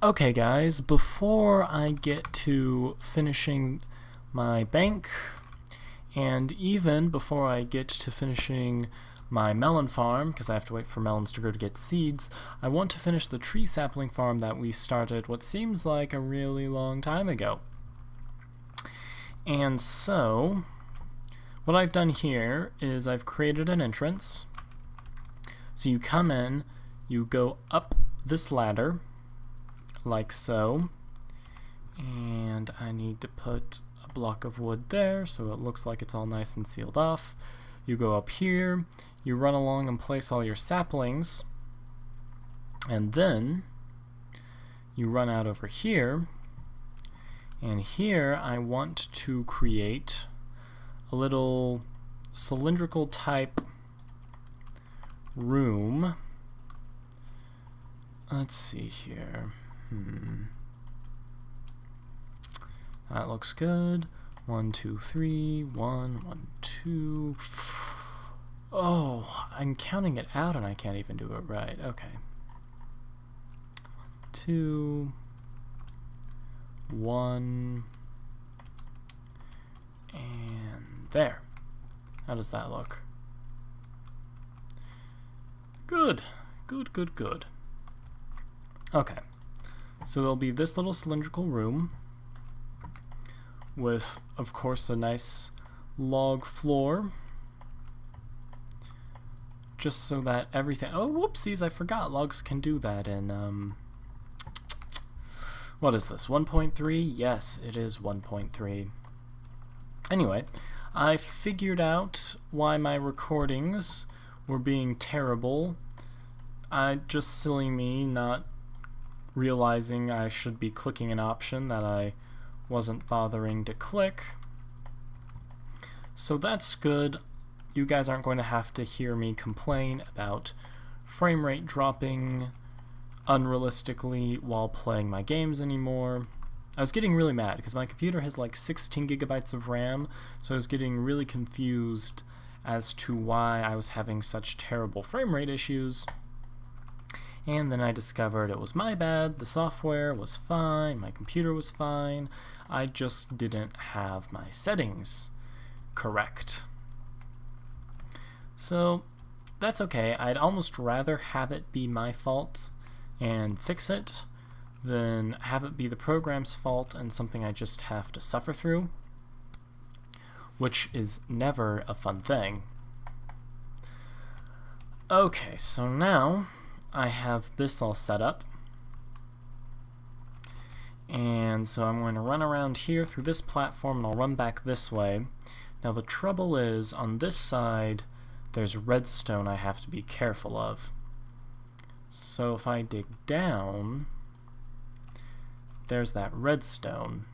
Okay guys, before I get to finishing my bank, and even before I get to finishing my melon farm, because I have to wait for melons to grow to get seeds, I want to finish the tree sapling farm that we started what seems like a really long time ago. And so, what I've done here is I've created an entrance. So you come in, you go up this ladder, like so, and I need to put a block of wood there so it looks like it's all nice and sealed off. You go up here, you run along and place all your saplings, and then you run out over here, and here I want to create a little cylindrical type room. Let's see here. That looks good. 1, 2, 3, 1, 1, 2. Oh, I'm counting it out and I can't even do it right. Okay. 2, 1, and there. How does that look? Good. Good, good, good. Okay. So there'll be this little cylindrical room with, of course, a nice log floor, just so that everything... Oh, whoopsies, I forgot logs can do that in, what is this, 1.3? Yes, it is 1.3. Anyway, I figured out why my recordings were being terrible. Just silly me not realizing I should be clicking an option that I wasn't bothering to click. So that's good. You guys aren't going to have to hear me complain about frame rate dropping unrealistically while playing my games anymore. I was getting really mad because my computer has like 16 gigabytes of RAM, so I was getting really confused as to why I was having such terrible frame rate issues. And then I discovered it was my bad, the software was fine, my computer was fine, I just didn't have my settings correct. So that's okay. I'd almost rather have it be my fault and fix it than have it be the program's fault and something I just have to suffer through, which is never a fun thing. Okay, so now I have this all set up, and so I'm going to run around here through this platform and I'll run back this way. Now the trouble is, on this side there's redstone I have to be careful of. So if I dig down, there's that redstone.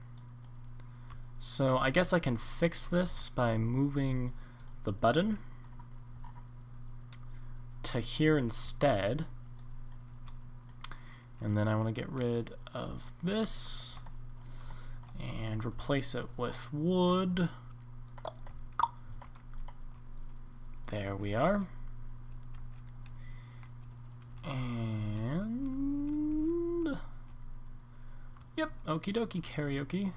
So I guess I can fix this by moving the button to here instead. And then I want to get rid of this and replace it with wood. There we are. And yep, okie dokie karaoke.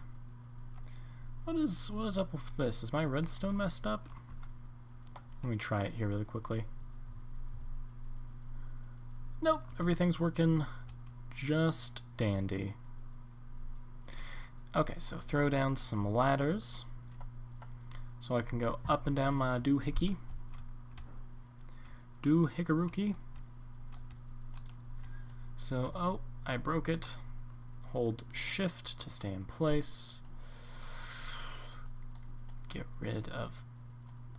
What is up with this? Is my redstone messed up? Let me try it here really quickly. Nope, everything's working just dandy. Okay, so throw down some ladders so I can go up and down my doohickey. Doohickarookie. So, oh, I broke it. Hold shift to stay in place. Get rid of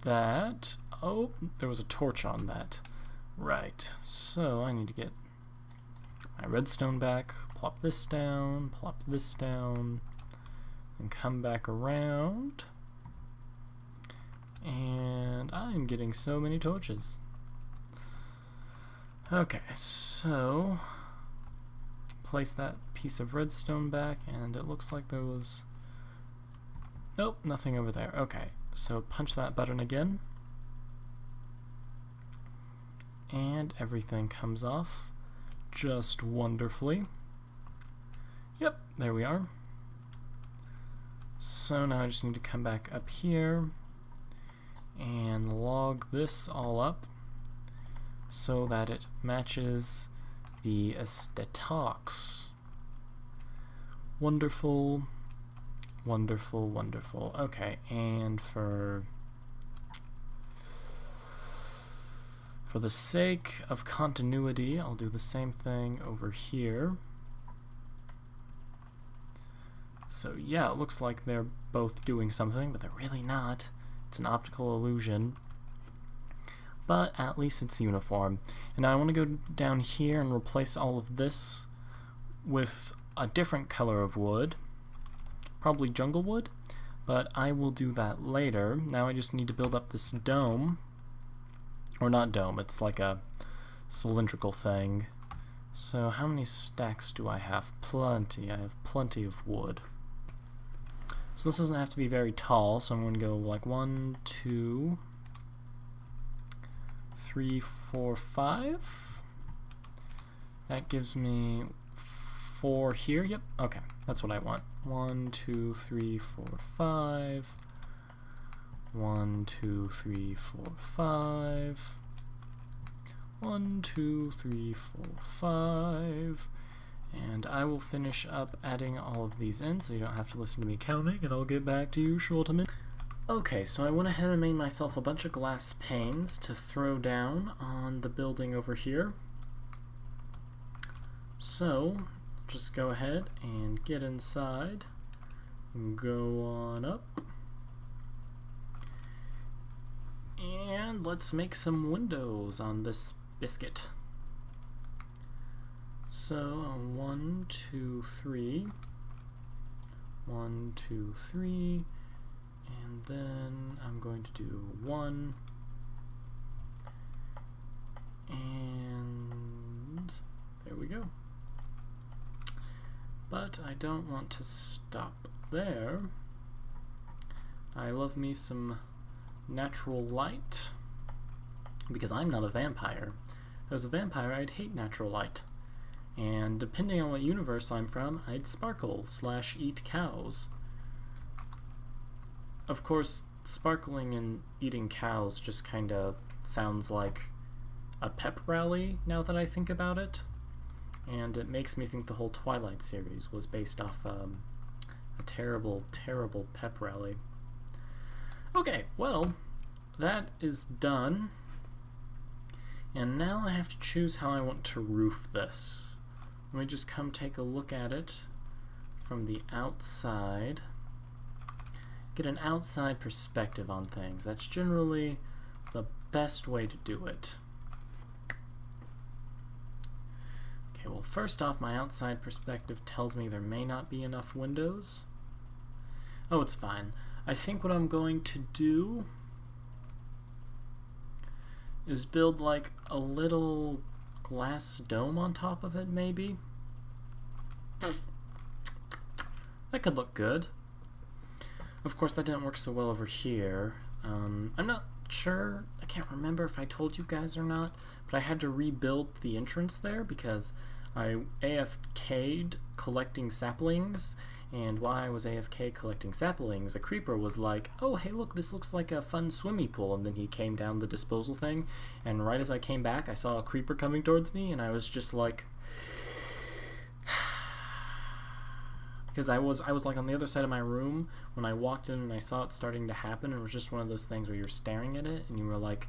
that. Oh, there was a torch on that. Right, so I need to get my redstone back, plop this down, and come back around. And I'm getting so many torches. Okay, so place that piece of redstone back, and it looks like there was... Nope, nothing over there. Okay, so punch that button again, and everything comes off just wonderfully. Yep, there we are. So now I just need to come back up here and log this all up so that it matches the aesthetics. Wonderful, wonderful, wonderful. Okay, and for the sake of continuity, I'll do the same thing over here. So yeah, it looks like they're both doing something, but they're really not. It's an optical illusion. But at least it's uniform. And now I want to go down here and replace all of this with a different color of wood. Probably jungle wood, but I will do that later. Now I just need to build up this dome. Or not dome, it's like a cylindrical thing. So how many stacks do I have? Plenty. I have plenty of wood. So this doesn't have to be very tall, so I'm going to go like 1, 2, 3, 4, 5. That gives me 4 here. Yep, okay, that's what I want. 1, 2, 3, 4, 5. 1, 2, 3, 4, 5. 1, 2, 3, 4, 5. And I will finish up adding all of these in so you don't have to listen to me counting, and I'll get back to you shortly. Okay, so I went ahead and made myself a bunch of glass panes to throw down on the building over here. So, just go ahead and get inside, go on up, and let's make some windows on this biscuit. So, 1, 2, 3, 1, 2, 3, and then I'm going to do 1, and there we go. But I don't want to stop there. I love me some natural light, because I'm not a vampire. If I was a vampire, I'd hate natural light. And depending on what universe I'm from, I'd sparkle / eat cows. Of course, sparkling and eating cows just kinda sounds like a pep rally now that I think about it. And it makes me think the whole Twilight series was based off a terrible, terrible pep rally. Okay, well, that is done. And now I have to choose how I want to roof this. Let me just come take a look at it from the outside. Get an outside perspective on things. That's generally the best way to do it. Okay, well, first off, my outside perspective tells me there may not be enough windows. Oh, it's fine. I think what I'm going to do is build like a little glass dome on top of it, maybe. That could look good. Of course, that didn't work so well over here. I'm not sure, I can't remember if I told you guys or not, but I had to rebuild the entrance there because I AFK'd collecting saplings, and while I was AFK collecting saplings, a creeper was like, oh hey look, this looks like a fun swimming pool, and then he came down the disposal thing, and right as I came back I saw a creeper coming towards me, and I was just like, because I was like on the other side of my room when I walked in and I saw it starting to happen, and it was just one of those things where you're staring at it and you were like,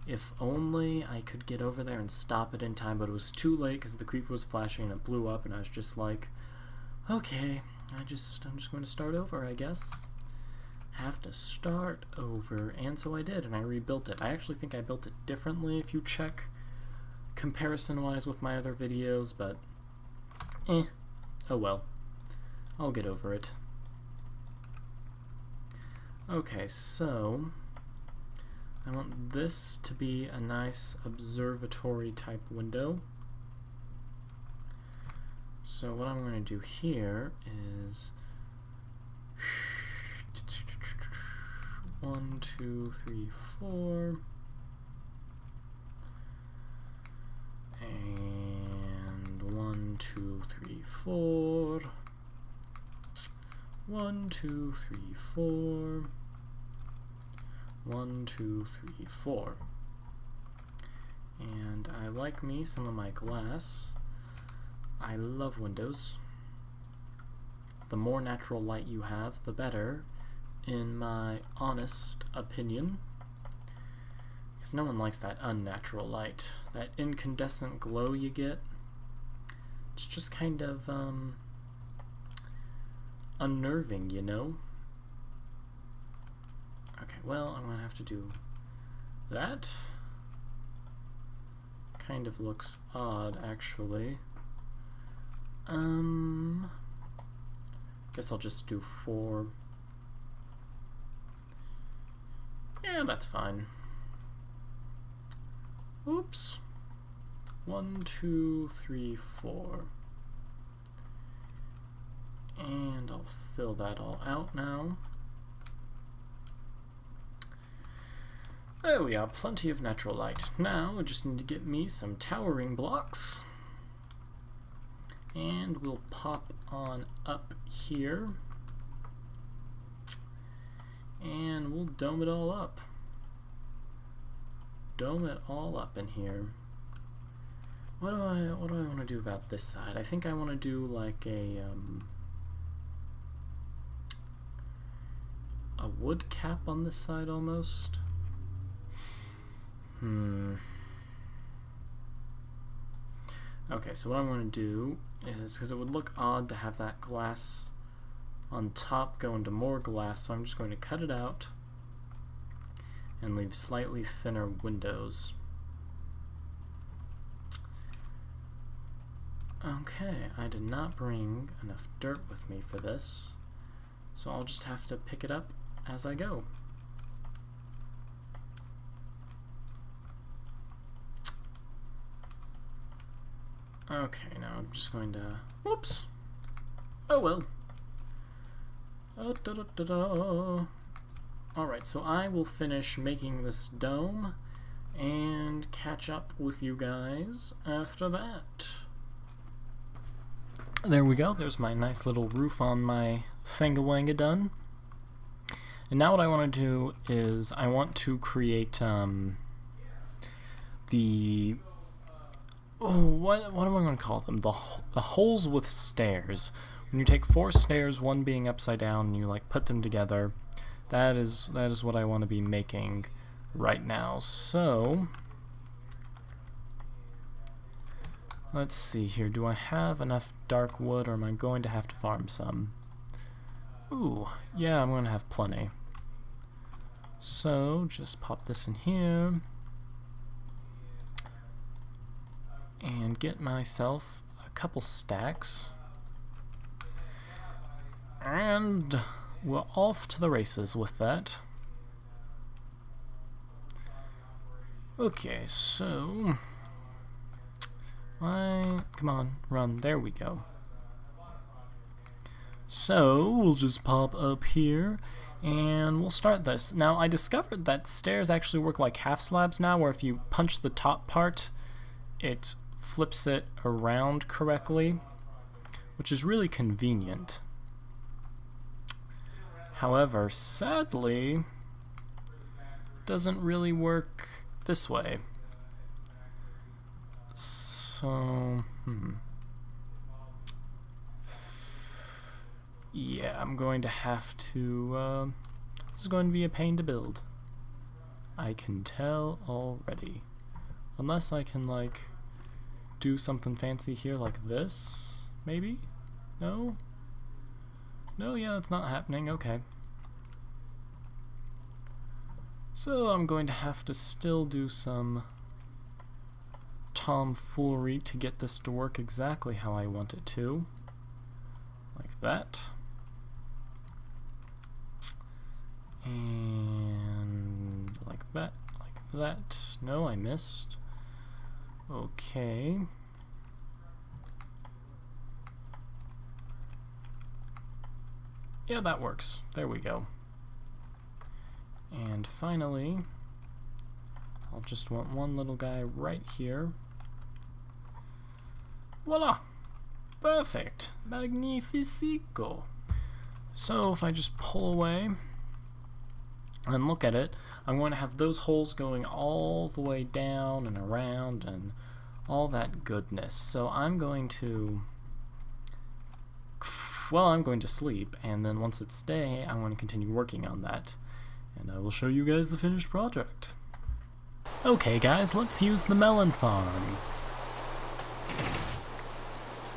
if only I could get over there and stop it in time, but it was too late because the creeper was flashing and it blew up, and I was just like, okay, I'm just going to start over, I guess. Have to start over, and so I did, and I rebuilt it. I actually think I built it differently if you check comparison-wise with my other videos, but oh well. I'll get over it. Okay, so I want this to be a nice observatory type window. So what I'm going to do here is 1, 2, 3, 4, and 1, 2, 3, 4. 1, 2, 3, 4. 1, 2, 3, 4. And I like me some of my glass. I love windows. The more natural light you have, the better, in my honest opinion. Because no one likes that unnatural light. That incandescent glow you get. It's just kind of, unnerving, you know? Okay, well, I'm gonna have to do that. Kind of looks odd, actually. Guess I'll just do 4. Yeah, that's fine. Oops. 1, 2, 3, 4. And I'll fill that all out now. There we are, plenty of natural light. Now I just need to get me some towering blocks. And we'll pop on up here. And we'll dome it all up. Dome it all up in here. What do I want to do about this side? I think I want to do like a wood cap on this side almost. Okay, so what I'm going to do is, because it would look odd to have that glass on top go into more glass, so I'm just going to cut it out and leave slightly thinner windows. Okay, I did not bring enough dirt with me for this, so I'll just have to pick it up as I go. Okay, now I'm just going to... Whoops! Oh well. Alright, so I will finish making this dome and catch up with you guys after that. There we go, there's my nice little roof on my Thingawanga done. And now what I want to do is I want to create the... Oh, what am I going to call them? The holes with stairs. When you take 4 stairs, one being upside down, and you like put them together, that is what I want to be making right now. So let's see here. Do I have enough dark wood, or am I going to have to farm some? Ooh, yeah, I'm going to have plenty. So just pop this in here. And get myself a couple stacks. And we're off to the races with that. Okay, so... come on, run. There we go. So, we'll just pop up here, and we'll start this. Now, I discovered that stairs actually work like half slabs now, where if you punch the top part, it flips it around correctly, which is really convenient. However, sadly, doesn't really work this way. So, yeah, I'm going to have to, this is going to be a pain to build. I can tell already. Unless I can, like, do something fancy here like this, maybe? No? No, yeah, that's not happening, okay. So I'm going to have to still do some tomfoolery to get this to work exactly how I want it to. Like that. And like that, like that. No, I missed. Okay. Yeah, that works. There we go. And finally, I'll just want one little guy right here. Voila! Perfect. Magnifico. So if I just pull away and look at it, I'm going to have those holes going all the way down and around and all that goodness. So I'm going to sleep, and then once it's day, I'm going to continue working on that. And I will show you guys the finished project. Okay guys, let's use the melon farm.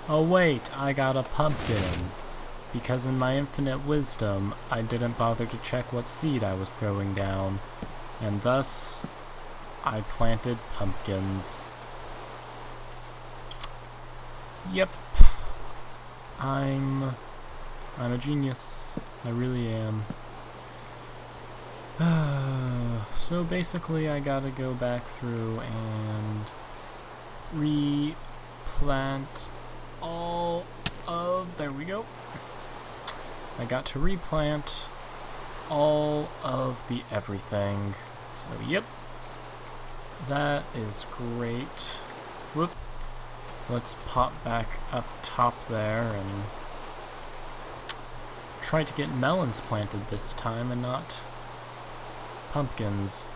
Oh wait, I got a pumpkin. Because in my infinite wisdom, I didn't bother to check what seed I was throwing down. And thus, I planted pumpkins. Yep. I'm a genius. I really am. So basically I gotta go back through and replant all of, there we go. I got to replant all of the everything. So yep. That is great. Whoop. So let's pop back up top there and try to get melons planted this time and not pumpkins.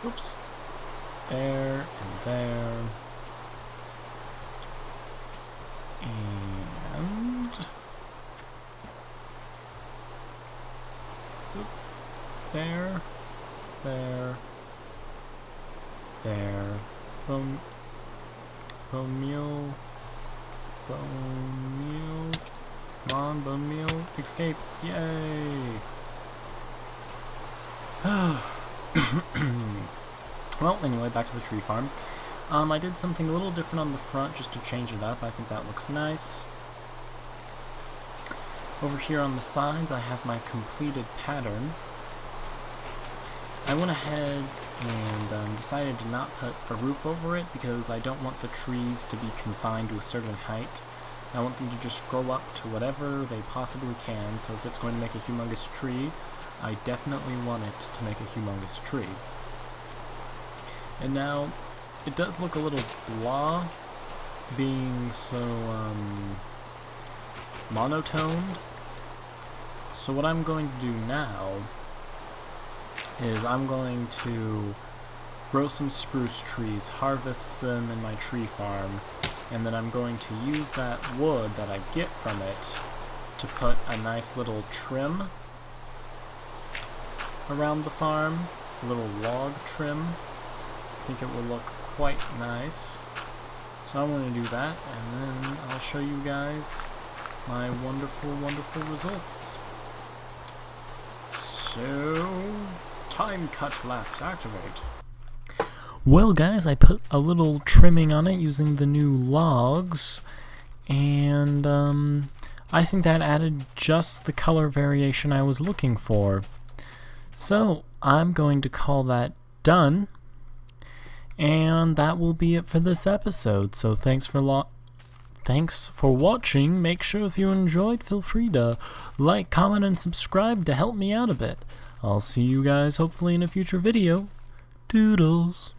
Oops. There and there. And oop. There. Bone meal. Come on, bone meal. Escape. Yay. Well, anyway, back to the tree farm. I did something a little different on the front just to change it up. I think that looks nice. Over here on the sides, I have my completed pattern. I went ahead and decided to not put a roof over it because I don't want the trees to be confined to a certain height. I want them to just grow up to whatever they possibly can, so if it's going to make a humongous tree, I definitely want it to make a humongous tree. And now, it does look a little blah, being so monotoned. So what I'm going to do now is I'm going to grow some spruce trees, harvest them in my tree farm, and then I'm going to use that wood that I get from it to put a nice little trim around the farm, a little log trim. I think it will look quite nice. So I'm going to do that, and then I'll show you guys my wonderful, wonderful results. So, time cut lapse activate. Well guys, I put a little trimming on it using the new logs, and I think that added just the color variation I was looking for. So, I'm going to call that done, and that will be it for this episode. So thanks for watching. Make sure if you enjoyed, feel free to like, comment, and subscribe to help me out a bit. I'll see you guys hopefully in a future video. Doodles.